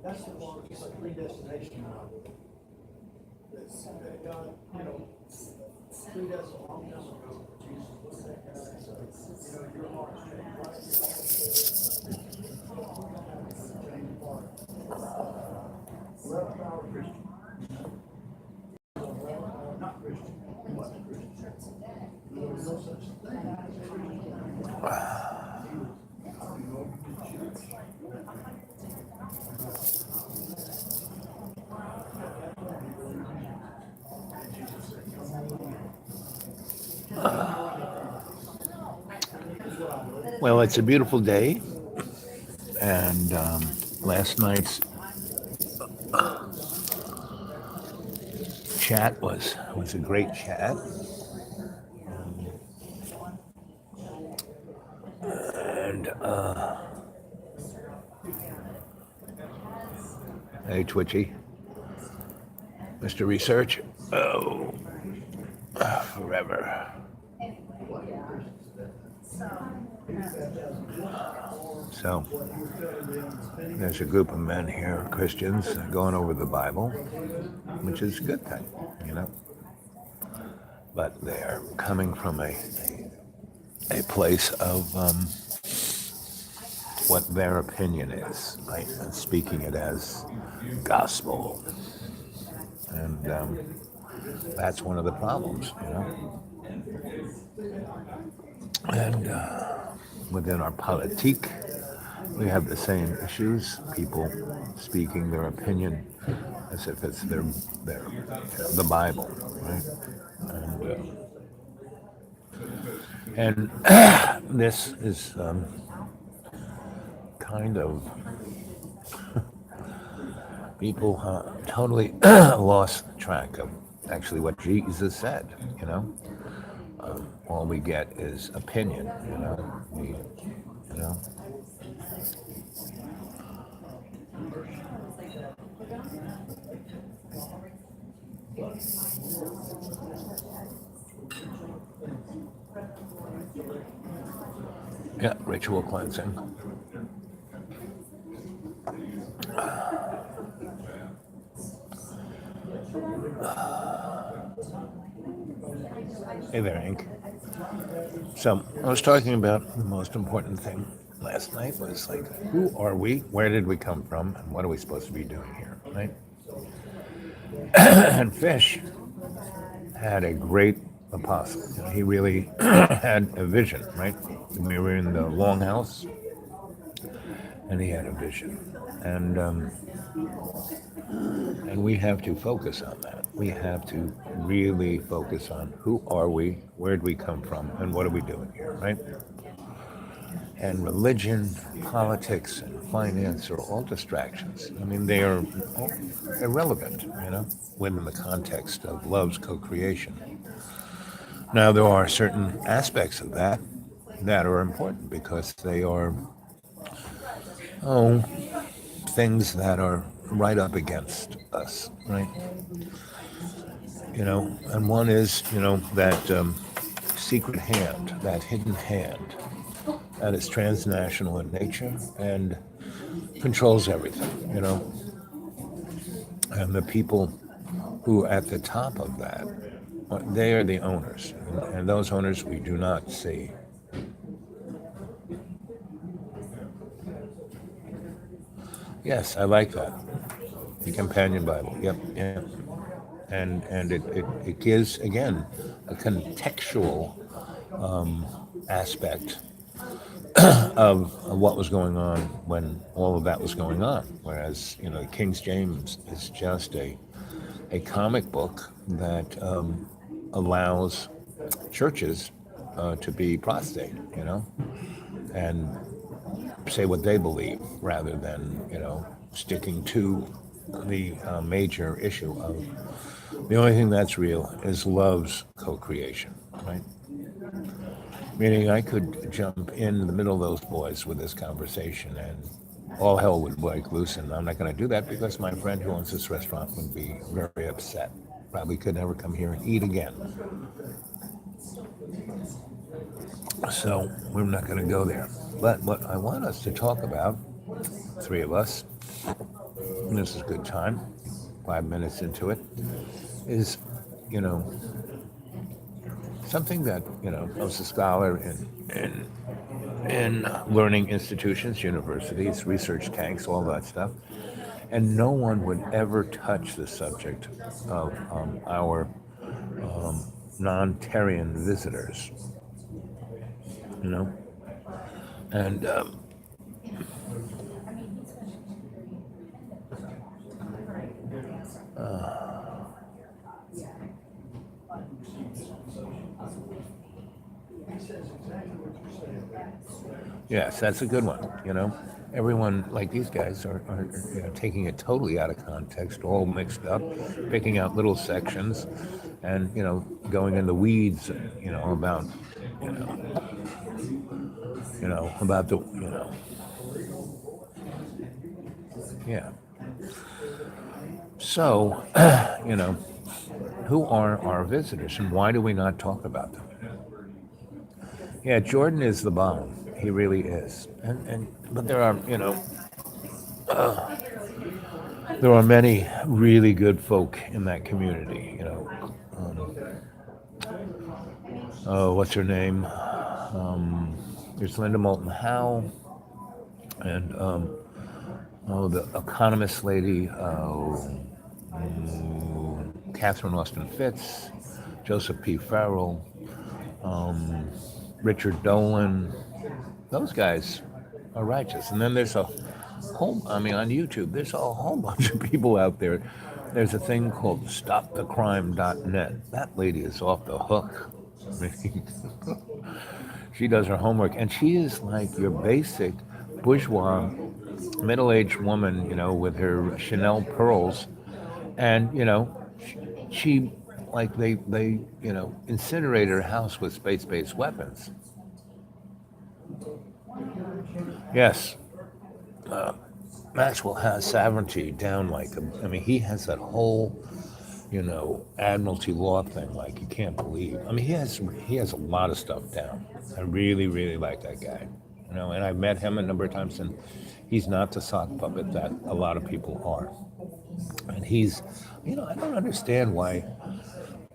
That's the one, it's like predestination. That God, predestined a long time ago. Jesus looked at that guy and said, your heart's changed right here. 11-hour Christian. Not Christian. He wasn't Christian. There was no such thing. Well, it's a beautiful day, and last night's chat was a great chat, and hey, Twitchy, Mr. Research, forever. So, there's a group of men here, Christians, going over the Bible, which is a good thing, But they're coming from a place of what their opinion is, right? And speaking it as gospel. And that's one of the problems, And within our politique, we have the same issues. People speaking their opinion as if it's the Bible, right? And this is kind of people totally lost track of actually what Jesus said, all we get is opinion, Yeah, ritual cleansing. Hey there, Hank. So I was talking about the most important thing last night was like, who are we? Where did we come from? And what are we supposed to be doing here, right? And Fish had a great apostle. He really had a vision, right? We were in the Longhouse, and he had a vision. And we have to focus on that. We have to really focus on who are we, where did we come from, and what are we doing here, right? And religion, politics, and finance are all distractions. I mean, they are irrelevant, within the context of love's co-creation. Now, there are certain aspects of that are important because they are, things that are right up against us, right? And one is, that secret hand, that hidden hand, that is transnational in nature and controls everything, And the people who are at the top of that, they are the owners, and those owners we do not see. Yes, I like that. The Companion Bible. Yep. And it gives, again, a contextual aspect of what was going on when all of that was going on. Whereas, King James is just a comic book that allows churches to be prostate, and say what they believe rather than, sticking to the major issue of the only thing that's real is love's co-creation, right? Meaning I could jump in the middle of those boys with this conversation and all hell would break loose, and I'm not going to do that because my friend who owns this restaurant would be very upset. Probably could never come here and eat again. So we're not going to go there. But what I want us to talk about three of us, and this is a good time, 5 minutes into it, is, you know, something that, I was a scholar in learning institutions, universities, research tanks, all that stuff. And no one would ever touch the subject of our non-Terrian visitors, you know? And yes, that's a good one, Everyone, like these guys, are taking it totally out of context, all mixed up, picking out little sections, and, going in the weeds, about, about the, yeah. So, who are our visitors and why do we not talk about them? Yeah, Jordan is the bomb. He really is. But there are, there are many really good folk in that community, what's her name? There's Linda Moulton Howe and the economist lady, Catherine Austin Fitz, Joseph P. Farrell, Richard Dolan. Those guys are righteous. And then there's on YouTube, there's a whole bunch of people out there. There's a thing called stopthecrime.net. That lady is off the hook. She does her homework, and she is like your basic bourgeois, middle-aged woman, with her Chanel pearls, and she like they incinerated her house with space-based weapons. Yes, Maxwell has sovereignty down he has that whole admiralty law thing like you can't believe. He has a lot of stuff down. I really, really like that guy. And I've met him a number of times, and he's not the sock puppet that a lot of people are. And he's, I don't understand why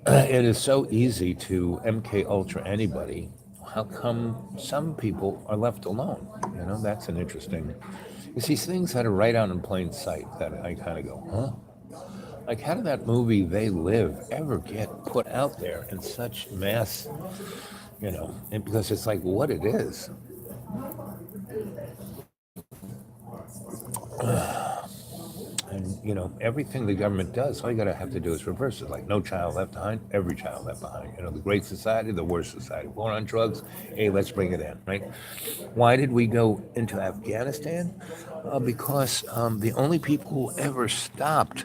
it is so easy to MK Ultra anybody. How come some people are left alone? That's an interesting. It's these things that are right out in plain sight that I kind of go, huh? Like, how did that movie They Live ever get put out there in such mass, and because it's like what it is. And, everything the government does, all you have to do is reverse it. Like, no child left behind, every child left behind. The great society, the worst society. War on drugs, hey, let's bring it in, right? Why did we go into Afghanistan? Because the only people who ever stopped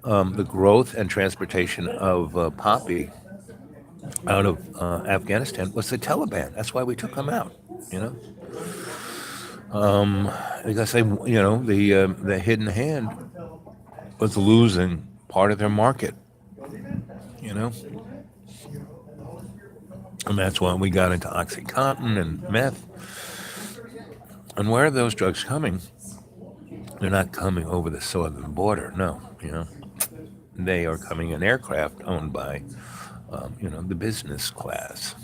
the growth and transportation of poppy out of Afghanistan was the Taliban. That's why we took them out, because they, the hidden hand was losing part of their market, and that's why we got into OxyContin and meth. And where are those drugs coming? They're not coming over the southern border, no, They are coming in aircraft owned by, the business class.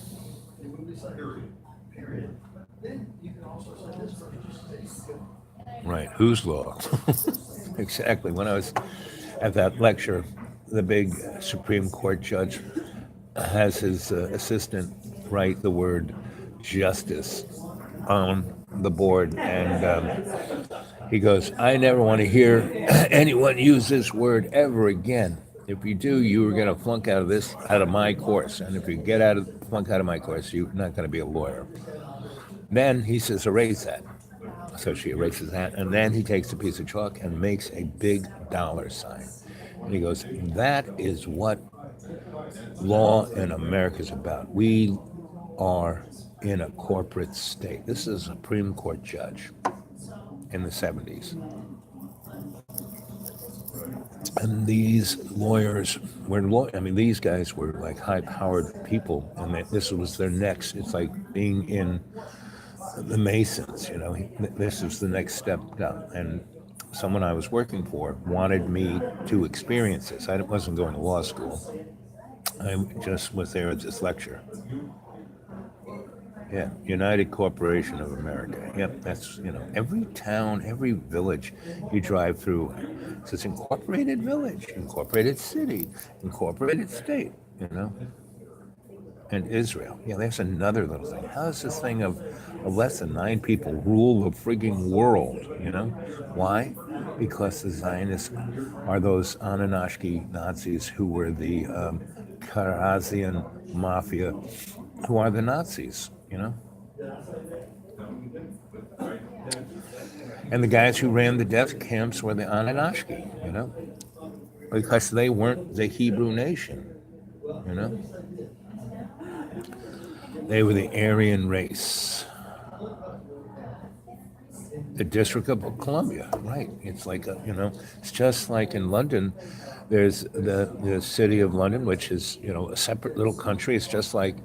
Right, whose law? Exactly. When I was at that lecture, the big Supreme Court judge has his assistant write the word justice on the board, and he goes, I never want to hear anyone use this word ever again. If you do, you are going to flunk out of my course. And if you flunk out of my course, you're not going to be a lawyer. Then he says, erase that. So she erases that, and then he takes a piece of chalk and makes a big dollar sign. And he goes, that is what law in America is about. We are in a corporate state. This is a Supreme Court judge in the 70s. And these lawyers these guys were like high-powered people, and this was their next. It's like being in the Masons. This was the next step down, and someone I was working for wanted me to experience this. I wasn't going to law school. I just was there as this lecture. Yeah, United Corporation of America. Yep, that's, every town, every village you drive through, it says incorporated village, incorporated city, incorporated state, and Israel. Yeah, there's another little thing. How does this thing of less than 9 people rule the frigging world, Why? Because the Zionists are those Anunnaki Nazis who were the Karazian Mafia, who are the Nazis, And the guys who ran the death camps were the Anunnaki, because they weren't the Hebrew nation, They were the Aryan race. The District of Columbia, right? It's like, it's just like in London, there's the city of London, which is, a separate little country. It's just like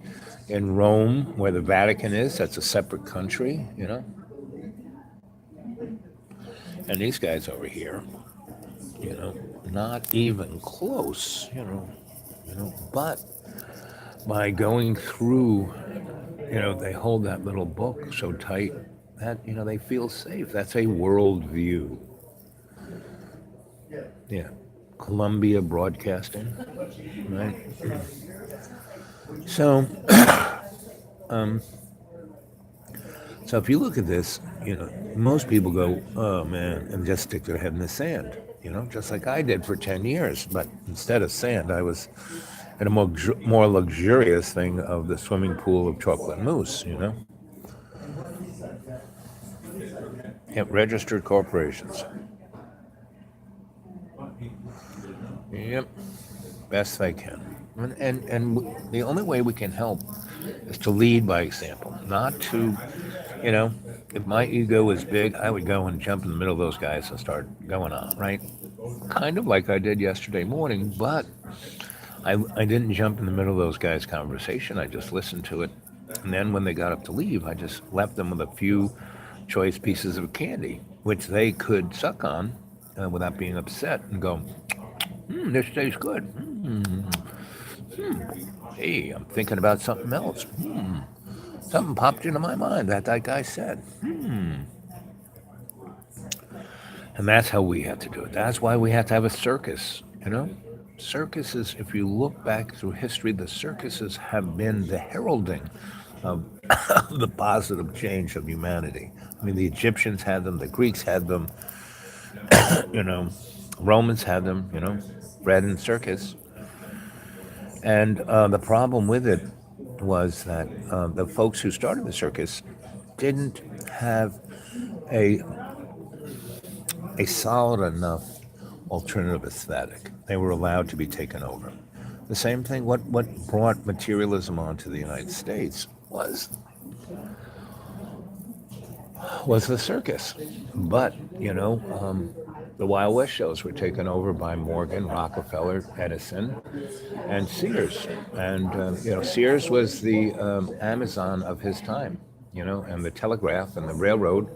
in Rome, where the Vatican is, that's a separate country, And these guys over here, not even close, but by going through, they hold that little book so tight that, they feel safe. That's a world view. Yeah. Columbia Broadcasting, right? So, so if you look at this, most people go, oh man, and just stick their head in the sand, just like I did for 10 years. But instead of sand, I was at a more luxurious thing of the swimming pool of chocolate mousse, Yep, registered corporations. Yep, best they can. And the only way we can help is to lead by example, not to, if my ego was big, I would go and jump in the middle of those guys and start going on, right? Kind of like I did yesterday morning, but I didn't jump in the middle of those guys' conversation. I just listened to it. And then when they got up to leave, I just left them with a few choice pieces of candy, which they could suck on without being upset and go, this tastes good. Hey, I'm thinking about something else. Something popped into my mind that guy said. And that's how we have to do it. That's why we have to have a circus, Circuses, if you look back through history, the circuses have been the heralding of the positive change of humanity. I mean, the Egyptians had them, the Greeks had them, Romans had them, bread and circus. And the problem with it was that the folks who started the circus didn't have a solid enough alternative aesthetic. They were allowed to be taken over. The same thing, what brought materialism onto the United States was the circus. But, the Wild West shows were taken over by Morgan, Rockefeller, Edison, and Sears. And, Sears was the Amazon of his time, and the telegraph and the railroad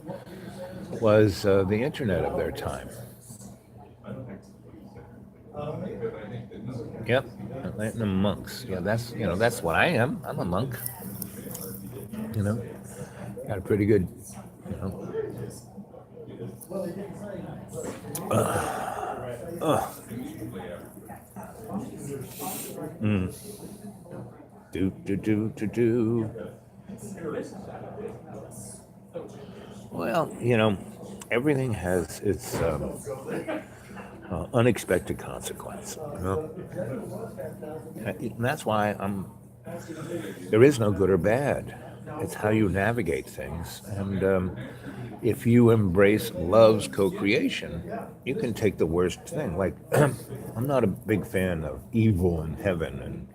was the internet of their time. Yep, the monks. Yeah, that's what I am. I'm a monk. Got a pretty good, Do. Well, everything has its unexpected consequence. And that's why there is no good or bad. It's how you navigate things. And if you embrace love's co-creation, you can take the worst thing. Like, I'm not a big fan of evil in heaven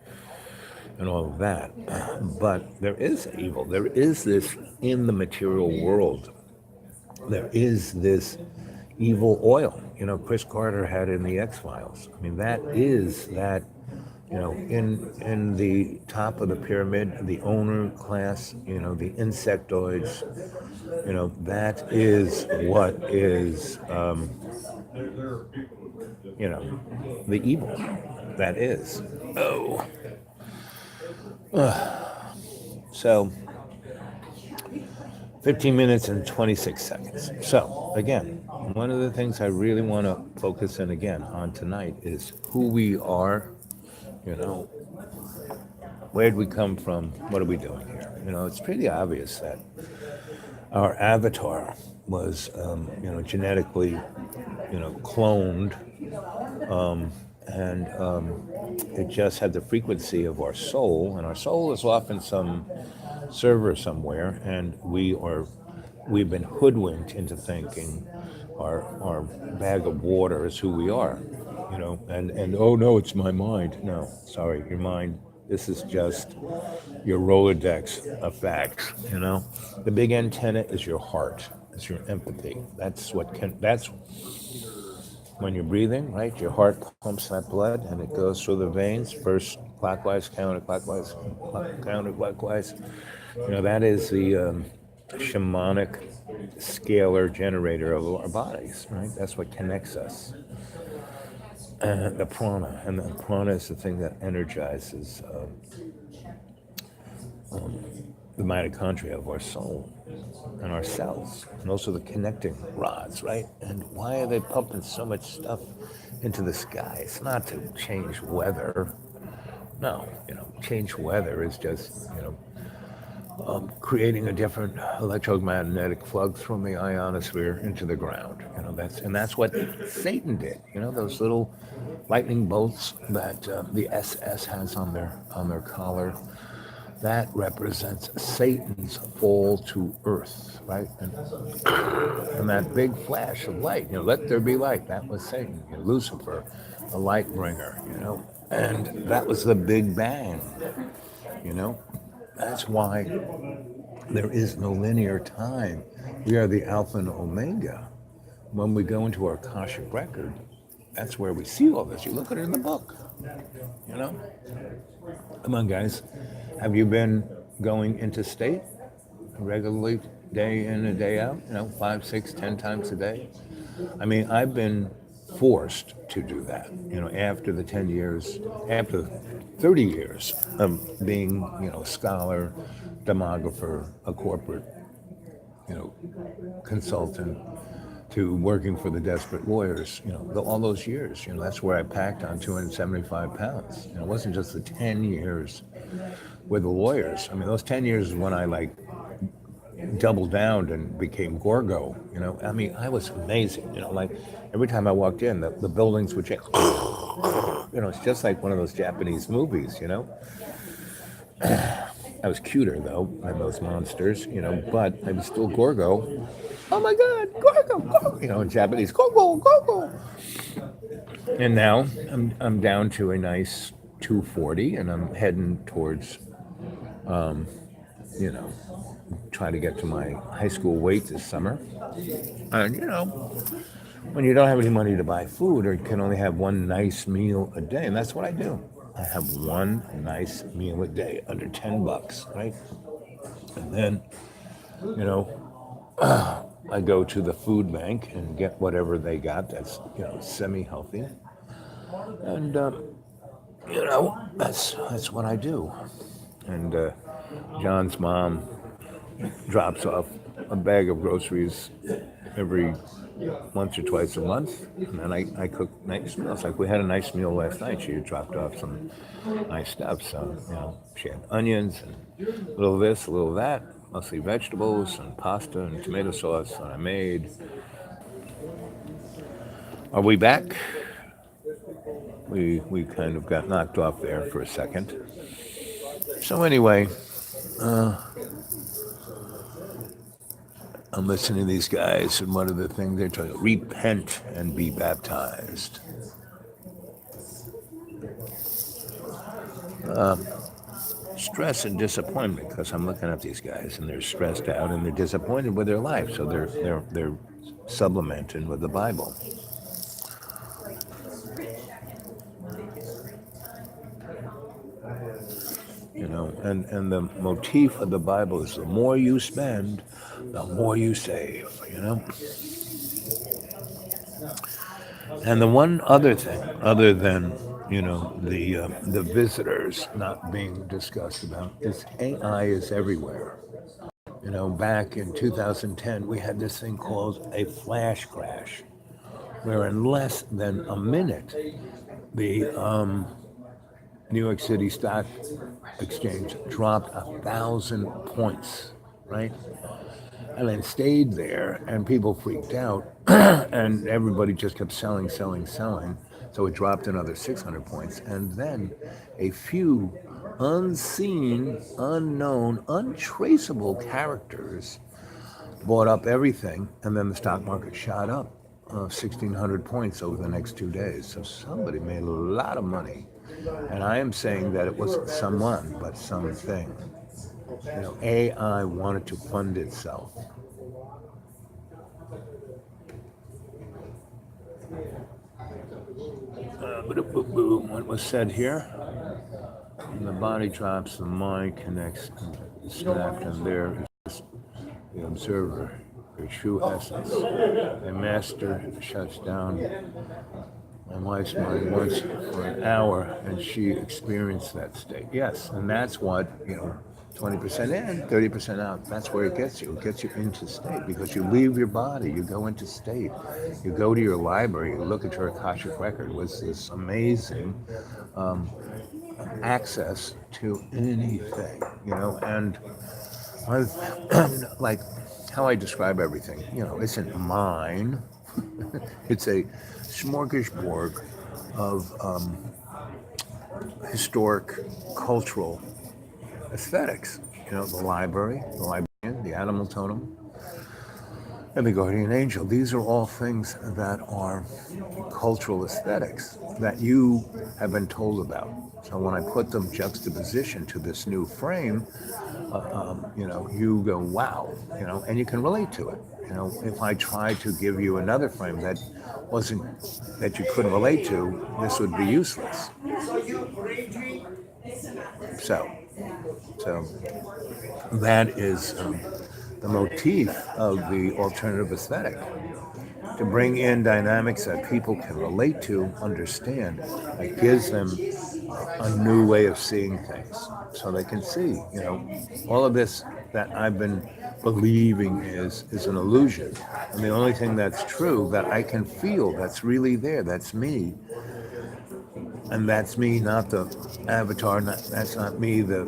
and all of that. But there is evil. There is this in the material world. There is this evil oil. Chris Carter had in the X-Files. I mean, that is that in the top of the pyramid, the owner class, the insectoids, that is what is, the evil. That is. Oh. So, 15 minutes and 26 seconds. So, again, one of the things I really want to focus in again on tonight is who we are, where'd we come from, what are we doing here? It's pretty obvious that our avatar was, genetically, cloned, and it just had the frequency of our soul, and our soul is often some server somewhere, and we've been hoodwinked into thinking our bag of water is who we are, and oh no, it's my mind. No, sorry, your mind. This is just your Rolodex of facts. The big antenna is your heart. It's your empathy. That's when you're breathing, right? Your heart pumps that blood and it goes through the veins, first clockwise, counterclockwise, counterclockwise. That is the shamanic scalar generator of our bodies, right? That's what connects us. The prana, and the prana is the thing that energizes the mitochondria of our soul and our cells, and also the connecting rods, right? And why are they pumping so much stuff into the sky? It's not to change weather. No, change weather is just, creating a different electromagnetic flux from the ionosphere into the ground. That's what Satan did. Those little lightning bolts that the SS has on their collar. That represents Satan's fall to earth, right? And that big flash of light, let there be light. That was Satan, Lucifer, the light bringer, and that was the Big Bang, That's why there is no linear time. We are the Alpha and Omega. When we go into our Akashic record, that's where we see all this. You look at it in the book, Come on, guys. Have you been going interstate regularly, day in and day out, 5, 6, 10 times a day? I mean, I've been forced to do that, after the 10 years, after 30 years of being, a scholar, demographer, a corporate, consultant, to working for the desperate lawyers, all those years, that's where I packed on 275 pounds. It wasn't just the 10 years with the lawyers. I mean, those 10 years is when I doubled down and became Gorgo, I mean, I was amazing, every time I walked in, the buildings would change, it's just like one of those Japanese movies, I was cuter though than those monsters, but I was still Gorgo. Oh my God, Gorgo, Gorgo, in Japanese, Gorgo, Gorgo. And now I'm down to a nice 240, and I'm heading towards, try to get to my high school weight this summer. And when you don't have any money to buy food, or you can only have one nice meal a day, and that's what I do. I have one nice meal a day under $10, right? And then, I go to the food bank and get whatever they got that's, semi-healthy. And, that's what I do. And John's mom drops off a bag of groceries every once or twice a month, and then I cook nice meals. Like we had a nice meal last night. She had dropped off some nice stuff. So, she had onions and a little this, a little that, mostly vegetables and pasta and tomato sauce that I made. Are we back? We kind of got knocked off there for a second. So anyway, I'm listening to these guys, and one of the things they're trying to repent and be baptized. Stress and disappointment, because I'm looking at these guys and they're stressed out and they're disappointed with their life, so they're supplementing with the Bible. and the motif of the Bible is the more you spend, the more you save. And the one other thing, other than the visitors not being discussed about, is AI is everywhere. Back in 2010, we had this thing called a flash crash, where in less than a minute, the New York City Stock Exchange dropped 1,000 points, right? And then stayed there, and people freaked out, and everybody just kept selling, selling, selling. So it dropped another 600 points, and then a few unseen, unknown, untraceable characters bought up everything, and then the stock market shot up 1,600 points over the next 2 days. So somebody made a lot of money, and I am saying that it wasn't someone, but something. AI wanted to fund itself. What was said here? When the body drops, the mind connects and is snapped, and there is the observer, your true essence. A master shuts down my wife's mind once for an hour, and she experienced that state. Yes, and that's what, 20% in, 30% out. That's where it gets you. It gets you into state because you leave your body, you go into state. You go to your library, you look at your Akashic record with this amazing access to anything, and like how I describe everything, isn't mine. It's a smorgasbord of historic, cultural aesthetics. The library, the librarian, the animal totem, and the guardian angel. These are all things that are cultural aesthetics that you have been told about. So when I put them juxtaposition to this new frame, you go, wow, and you can relate to it. If I tried to give you another frame that you couldn't relate to, this would be useless. So that is the motif of the alternative aesthetic, to bring in dynamics that people can relate to, understand. It gives them a new way of seeing things, so they can see, all of this that I've been believing is an illusion. And the only thing that's true that I can feel, that's really there, that's me. And that's me, not the avatar, that's not me, the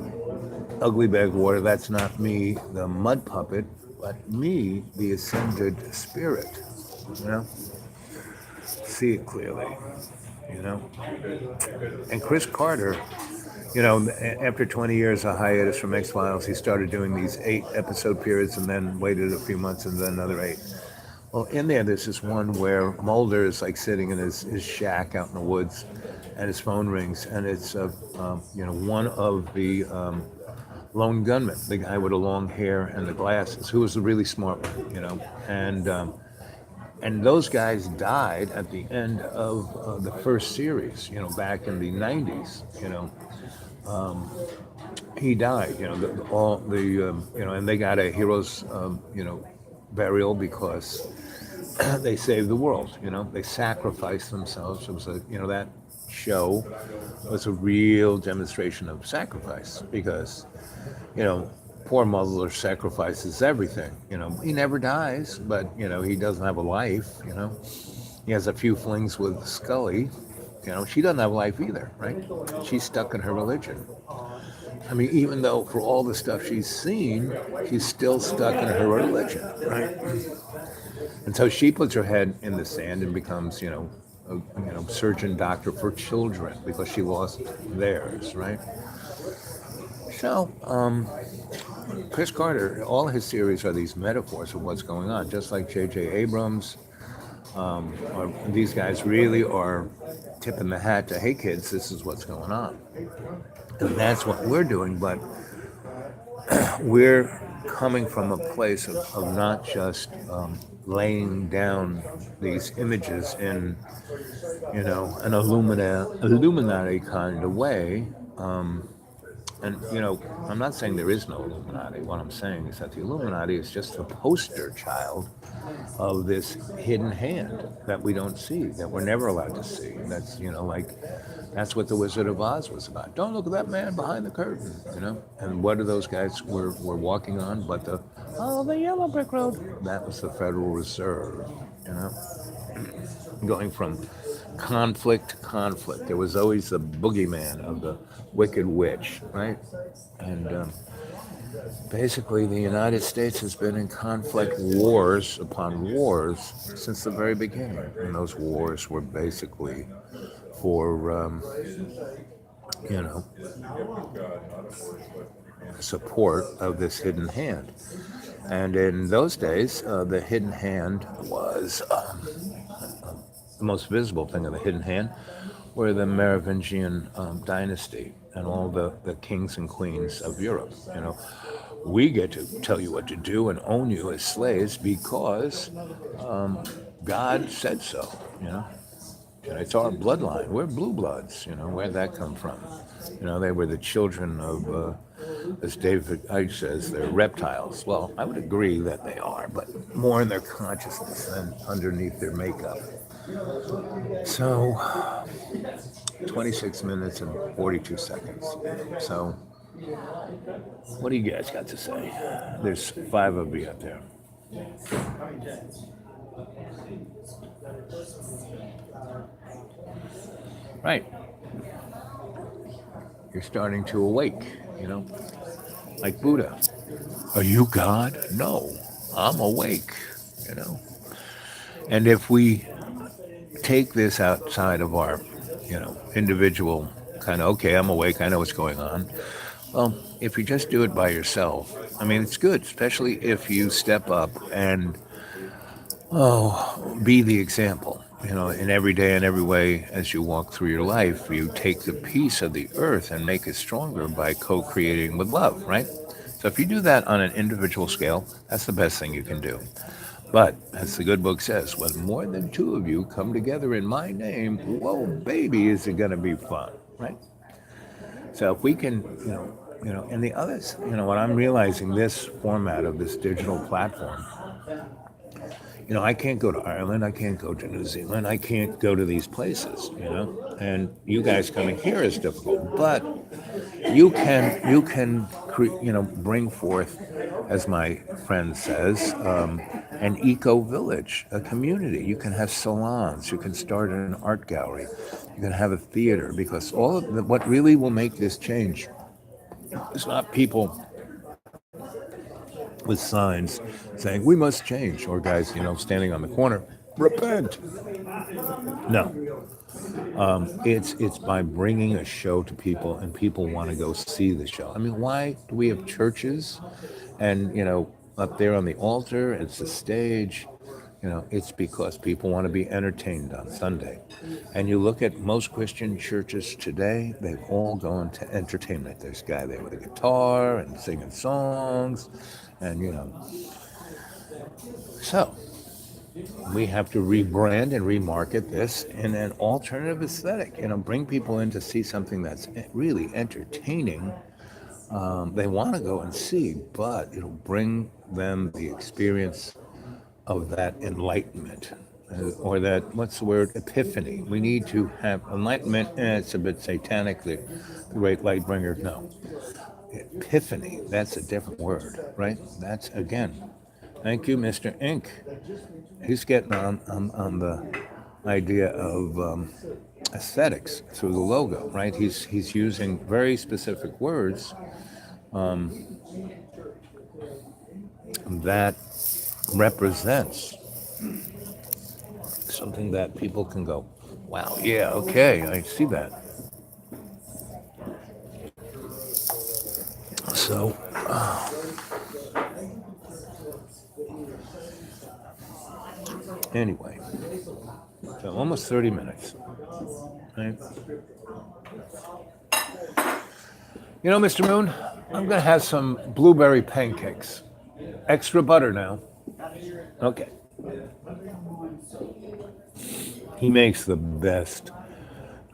ugly bag of water, that's not me, the mud puppet, but me, the ascended spirit, See it clearly, And Chris Carter, after 20 years of hiatus from X-Files, he started doing these 8-episode periods and then waited a few months and then another 8. Well, in there's this one where Mulder is like sitting in his shack out in the woods, and his phone rings, and it's one of the lone gunmen, the guy with the long hair and the glasses, who was a really smart one, and those guys died at the end of the first series, back in the 90s, he died, and they got a hero's, burial because they saved the world, they sacrificed themselves. It was that show was a real demonstration of sacrifice because, poor Mulder sacrifices everything. He never dies, but, he doesn't have a life, He has a few flings with Scully. She doesn't have a life either, right? She's stuck in her religion. I mean, even though for all the stuff she's seen, she's still stuck in her religion, right? And so she puts her head in the sand and becomes, a surgeon doctor for children because she lost theirs, right? So, Chris Carter, all his series are these metaphors of what's going on, just like J.J. Abrams. These guys really are tipping the hat to, hey kids, this is what's going on. And that's what we're doing, but we're coming from a place of not just laying down these images in, an Illuminati kind of way, And, I'm not saying there is no Illuminati. What I'm saying is that the Illuminati is just the poster child of this hidden hand that we don't see, that we're never allowed to see. That's, that's what the Wizard of Oz was about. Don't look at that man behind the curtain. And what are those guys were walking on but the yellow brick road? That was the Federal Reserve, going from conflict to conflict. There was always the boogeyman of the wicked witch, right? And basically, the United States has been in conflict, wars upon wars, since the very beginning. And those wars were basically for, support of this hidden hand. And in those days, the hidden hand was the most visible thing of the hidden hand were the Merovingian dynasty and all the kings and queens of Europe. We get to tell you what to do and own you as slaves because God said so. And it's our bloodline. We're blue bloods. Where'd that come from? They were the children of, as David Icke says, they're reptiles. Well, I would agree that they are, but more in their consciousness than underneath their makeup. So, 26 minutes and 42 seconds. So, what do you guys got to say? There's 5 of you out there. Right. You're starting to awake, like Buddha. Are you God? No, I'm awake, And if we take this outside of our, individual kind of, okay, I'm awake, I know what's going on. Well, if you just do it by yourself, it's good, especially if you step up and, be the example. In every day and every way as you walk through your life, you take the piece of the earth and make it stronger by co-creating with love, right? So if you do that on an individual scale, that's the best thing you can do. But, as the good book says, when more than 2 of you come together in my name, whoa, baby, is it going to be fun, right? So if we can, and the others, what I'm realizing, this format of this digital platform, I can't go to Ireland, I can't go to New Zealand, I can't go to these places, and you guys coming here is difficult, but you can bring forth, as my friend says, an eco-village, a community. You can have salons, you can start an art gallery, you can have a theater, because all of what really will make this change is not people with signs saying, we must change, or guys, standing on the corner, repent. No. It's by bringing a show to people, and people want to go see the show. Why do we have churches? And, up there on the altar, it's the stage. It's because people want to be entertained on Sunday. And you look at most Christian churches today, they've all gone to entertainment. There's a guy there with a guitar and singing songs, and, So, we have to rebrand and remarket this in an alternative aesthetic. Bring people in to see something that's really entertaining. They want to go and see, but it'll bring them the experience of that enlightenment, or that, what's the word, epiphany. We need to have enlightenment, it's a bit satanic, the great light bringer. No. Epiphany, that's a different word, right? That's, again, thank you, Mr. Ink. He's getting on the idea of aesthetics through the logo, right? He's using very specific words that represents something that people can go, wow, yeah, okay, I see that. So, anyway, so almost 30 minutes, right? Mr. Moon, I'm going to have some blueberry pancakes. Extra butter now. Okay. He makes the best.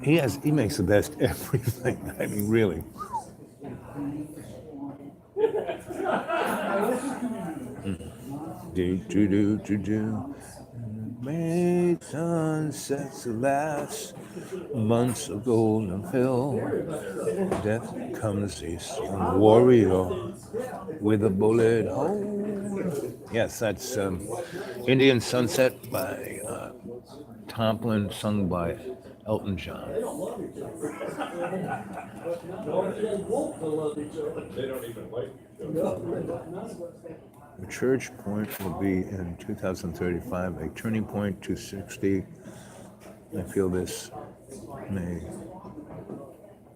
He makes the best everything. Really. Do. Made sunsets last, months of golden fill. Death comes a strong warrior with a bullet hole. Yes, that's Indian Sunset by Tomlin, sung by Elton John. They don't even like each other. The church point will be in 2035, a turning point to 60. I feel this may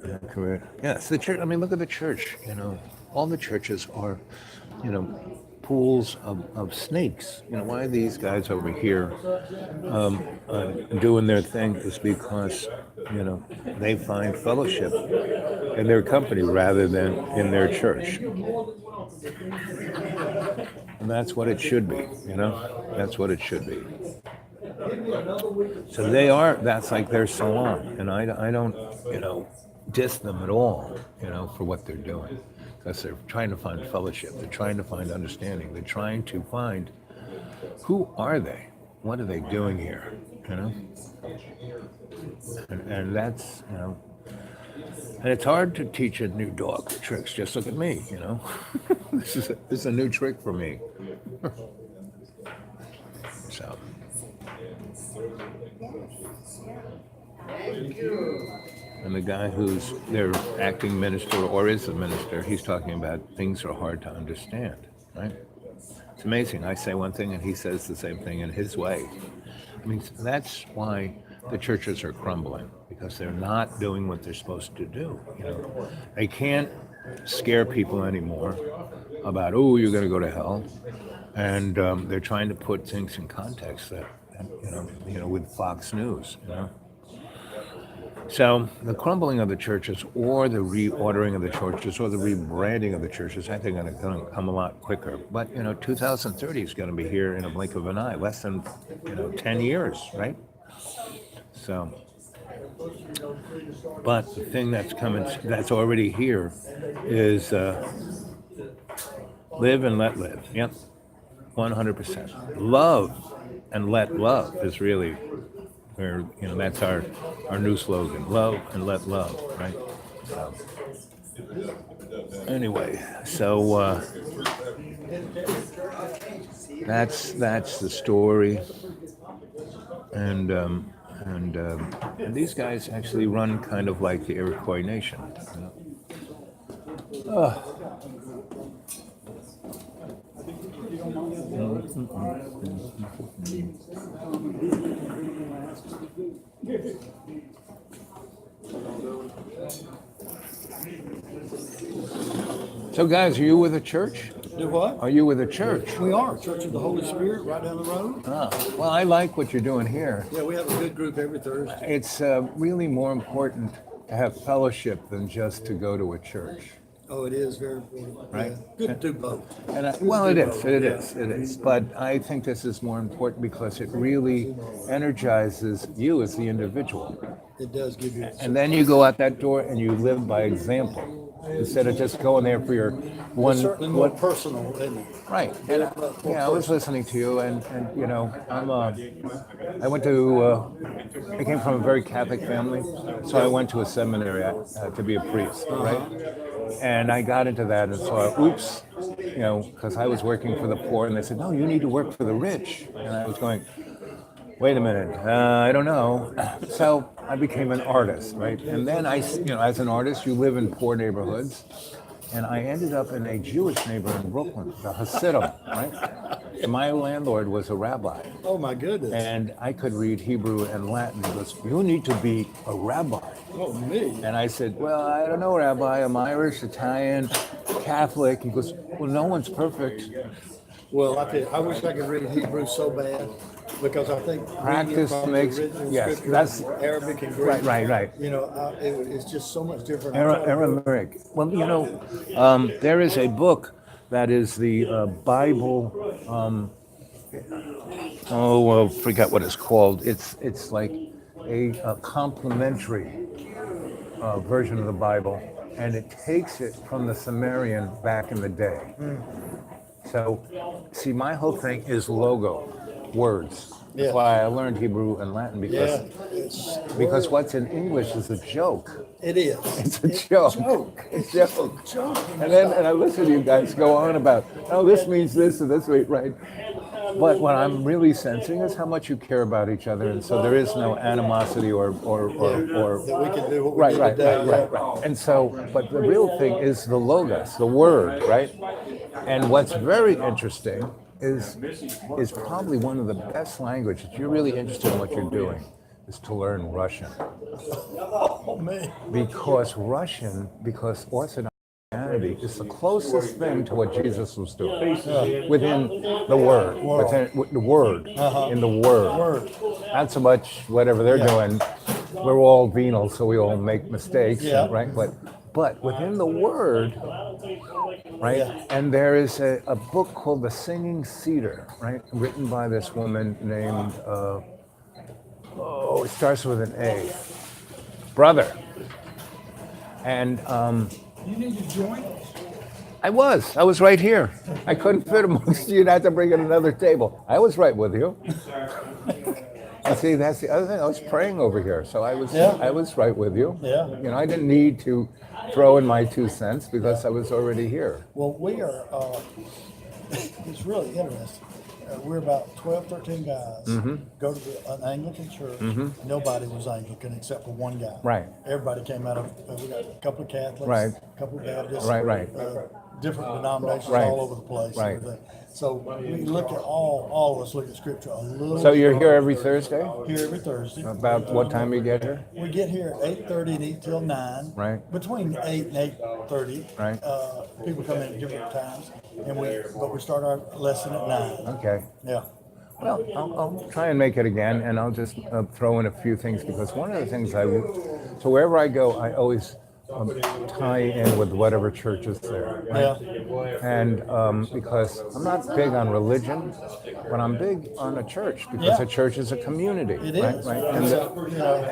be accurate. Yes, the church. I mean, look at the church. You know, all the churches are, you know, pools of snakes. You know, why these guys over here doing their thing is because, you know, they find fellowship in their company rather than in their church. And that's what it should be, you know? That's what it should be. So that's like their salon. And I don't, you know, diss them at all, you know, for what they're doing. Because they're trying to find fellowship. They're trying to find understanding. They're trying to find who are they? What are they doing here? You know? And that's, you know, and it's hard to teach a new dog tricks. Just look at me, you know. This is a new trick for me. So. And the guy who's their acting minister or is the minister, he's talking about things are hard to understand, right? It's amazing. I say one thing and he says the same thing in his way. I mean, that's why the churches are crumbling, because they're not doing what they're supposed to do. You know, they can't scare people anymore about, oh, you're going to go to hell, and they're trying to put things in context that you know, with Fox News. You know, so the crumbling of the churches, or the reordering of the churches, or the rebranding of the churches, I think are going to come a lot quicker. But you know, 2030 is going to be here in a blink of an eye, less than 10 years, right? So, but the thing that's coming, that's already here, is live and let live. Yep, 100%. Love and let love is really where, you know, that's our new slogan. Love and let love, right? So, anyway, so that's the story, and these guys actually run kind of like the Iroquois Nation. You know? So, guys, are you with a church? Do what? Are you with a church? We are Church of the Holy Spirit, right down the road. Well, I like what you're doing here. Yeah, we have a good group every Thursday. It's really more important to have fellowship than just to go to a church. Oh, it is very important. Right. Yeah. Good to do both. And it is. But I think this is more important because it really energizes you as the individual. It does give you. And then you go out that door and you live by example instead of just going there for your one. It's certainly more personal, isn't it? Right. And I was listening to you, and you know, I went to, I came from a very Catholic family, so I went to a seminary to be a priest, right? And I got into that and thought, oops, you know, because I was working for the poor, and they said, no, you need to work for the rich. And I was going, wait a minute, I don't know. So I became an artist, right? And then as an artist, you live in poor neighborhoods. And I ended up in a Jewish neighborhood in Brooklyn, the Hasidim, right? And my landlord was a rabbi. Oh, my goodness. And I could read Hebrew and Latin. He goes, you need to be a rabbi. Oh, me. And I said, well, I don't know, Rabbi. I'm Irish, Italian, Catholic. He goes, well, no one's perfect. Well, I tell you, I wish I could read Hebrew so bad, because I think Practice makes, yes, that's Arabic and Greek. right. You know, it's just so much different. Aramaic. Well, you know, there is a book that is the Bible. I forgot what it's called. It's like a complementary version of the Bible and it takes it from the Sumerian back in the day. So, see, my whole thing is logo, words. That's Yeah. why I learned Hebrew and Latin because what's in English is a joke. It is. It's a joke. It's a joke. And I listen to you guys go on about, oh, this means this and this, right? But what I'm really sensing is how much you care about each other, and so there is no animosity or That we can do what we right, did right, today. right. And so, but the real thing is the logos, the word, right? And what's very interesting is probably one of the best languages. If you're really interested in what you're doing, is to learn Russian. Oh man. Because Orthodox Christianity is the closest thing to what Jesus was doing within the Word, within the Word, in the Word. Not so much whatever they're doing. We're all venal, so we all make mistakes, right? But within the Word, right? Yeah. And there is a book called The Singing Cedar, right? Written by this woman named, it starts with an A. Brother. And You need to join us. I was right here. I couldn't fit amongst you. You'd have to bring in another table. I was right with you. And see, that's the other thing. I was praying over here, so I was right with you. Yeah. You know, I didn't need to throw in my 2 cents because I was already here. Well, we are, it's really interesting. We're about 12, 13 guys, go to an Anglican church. Nobody was Anglican except for one guy. Right. Everybody came out of, we got a couple of Catholics, Right. a couple of Baptists, Right. Different denominations Right. all over the place. Right. Everything. So we look at all of us look at scripture a little So you're here every Thursday? here every Thursday. About what time you get here? We get here at 8:30 and eat till 9. Right. Between 8 and 8:30. Right. People come in at different times, and but we start our lesson at 9. Okay. Yeah. Well, I'll try and make it again, and I'll just throw in a few things because one of the things so wherever I go, I always tie in with whatever church is there. Right? Yeah. And because I'm not big on religion, but I'm big on a church because Yeah. a church is a community. It right? is. Right?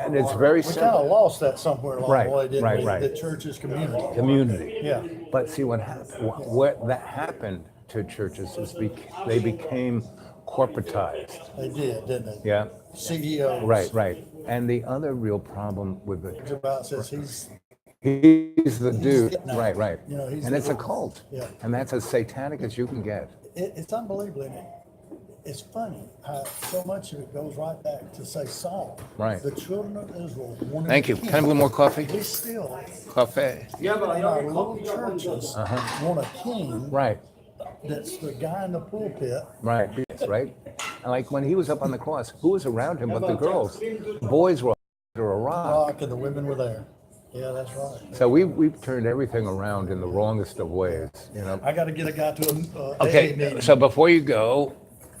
And it's very we kind simple. of lost that somewhere along Right, the way, didn't right, we? right. The church is community. Community. Yeah. But see what happened? What that happened to churches is they became corporatized. They did, didn't they? Yeah. CEOs. Right. And the other real problem with It's the about says he's he's the dude. it now. Right. You know, he's And the it's a dude. cult. Yeah. And that's as satanic as you can get. It's unbelievable, isn't it? It's funny how so much of it goes right back to say Saul. Right. The children of Israel wanted Thank you. a king. Can I have a little more coffee? We still, Coffee. in our little churches, want a king Right. that's the guy in the pulpit. Right. Right. And like when he was up on the cross, who was around him but the girls? Boys were under a rock. Rock and the women were there. Yeah, that's right. So we've turned everything around in the wrongest of ways, you know. I got to get a guy to a AA Okay, meeting. so before you go,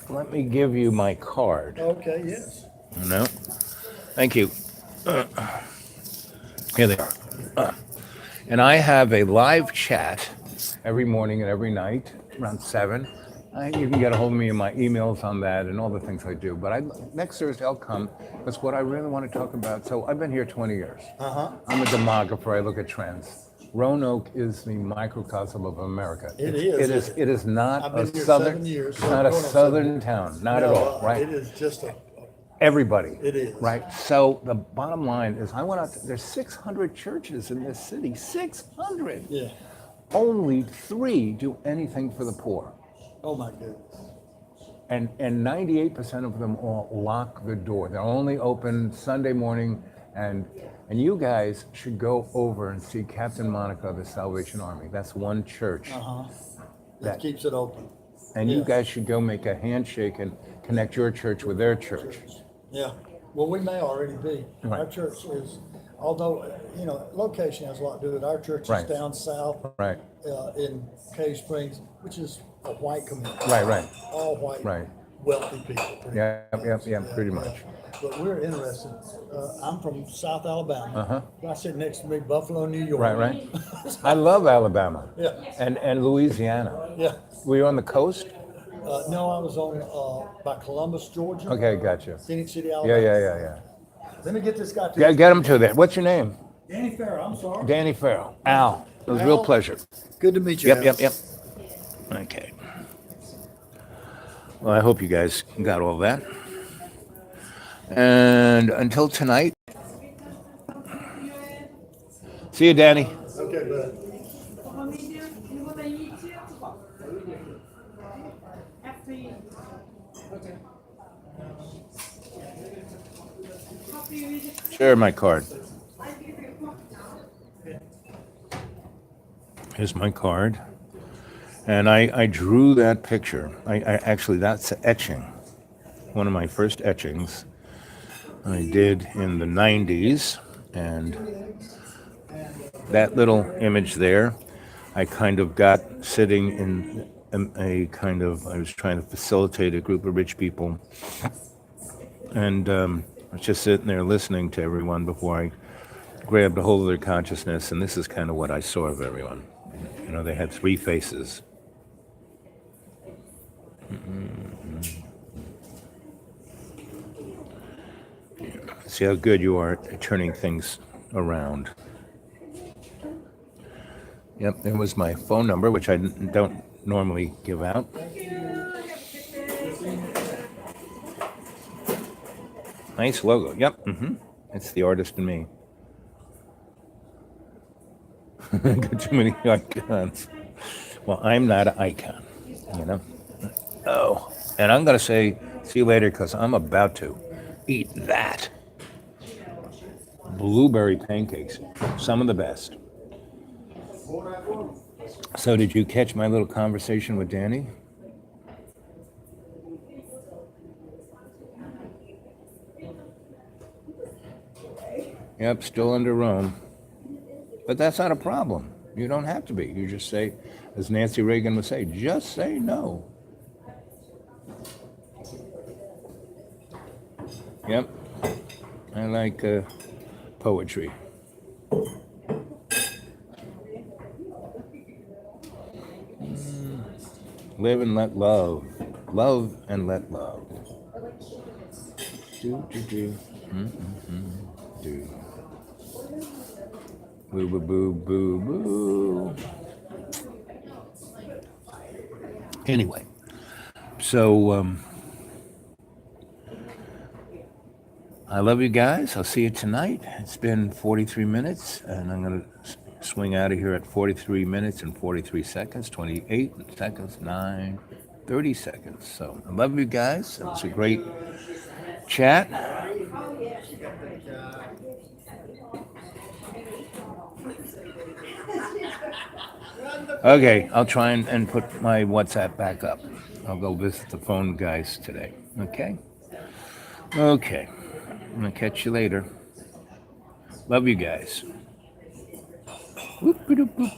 let me give you my card. Okay, yes. No, thank you. Here they are. And I have a live chat every morning and every night around 7. You can get a hold of me in my emails on that and all the things I do. But next Thursday I'll come because what I really want to talk about. So I've been here 20 years. I'm a demographer. I look at trends. Roanoke is the microcosm of America. It is. It is not I've a been here southern. 7 years, It's so not a going on southern town. Not at No, all. Right. It is just Everybody. It is. Right. So the bottom line is, I went out. There's 600 churches in this city. 600. yeah. Only 3 do anything for the poor. Oh my goodness. And 98% of them all lock the door. They're only open Sunday morning, and you guys should go over and see Captain Monica of the Salvation Army. That's one church. That keeps it open. And you Yeah. guys should go make a handshake and connect your church with their church. Yeah. Well, we may already be. Right. Our church is, although, location has a lot to do with it. Our church Right. is down south Right. in Cave Springs, which is a white community. Right. All white, Right. wealthy people. pretty Yeah, much. pretty much. But we're interested. I'm from South Alabama. I sit next to me, Buffalo, New York. Right. I love Alabama. Yeah. And Louisiana. Yeah. Were you on the coast? No, I was on by Columbus, Georgia. Okay, gotcha. Phoenix City, Alabama. Yeah. Let me get this guy to Get him to there. What's your name? Danny Farrell, I'm sorry. Danny Farrell. Al, it was a real Al. pleasure. Good to meet you. Yep, Al. yep, yep. Okay. Well, I hope you guys got all that. And until tonight, see you, Danny. Okay, bud. Share my card. Here's my card. And I drew that picture. I actually, that's an etching. One of my first etchings I did in the 90s. And that little image there, I kind of got sitting in a kind of, I was trying to facilitate a group of rich people. And I was just sitting there listening to everyone before I grabbed a hold of their consciousness. And this is kind of what I saw of everyone. You know, they had three faces. See how good you are at turning things around. Yep, there was my phone number, which I don't normally give out. Nice logo. Yep. It's the artist in me. Got too many icons. Well, I'm not an icon, you know. Oh, and I'm gonna say see you later because I'm about to eat that. Blueberry pancakes, some of the best. So did you catch my little conversation with Danny? Yep, still under Rome. But that's not a problem. You don't have to be. You just say, as Nancy Reagan would say, just say no. Yep. I like poetry. Live and let love. Love and let love. Do, do, do. Do. Boo, boo, boo, boo, boo. Anyway, so I love you guys. I'll see you tonight. It's been 43 minutes, and I'm going to swing out of here at 43 minutes and 43 seconds, 28 seconds, 30 seconds. So I love you guys. It was a great chat. Okay, I'll try and put my WhatsApp back up. I'll go visit the phone guys today. Okay? Okay. I'm going to catch you later. Love you guys. Whoop, whoop, whoop, whoop.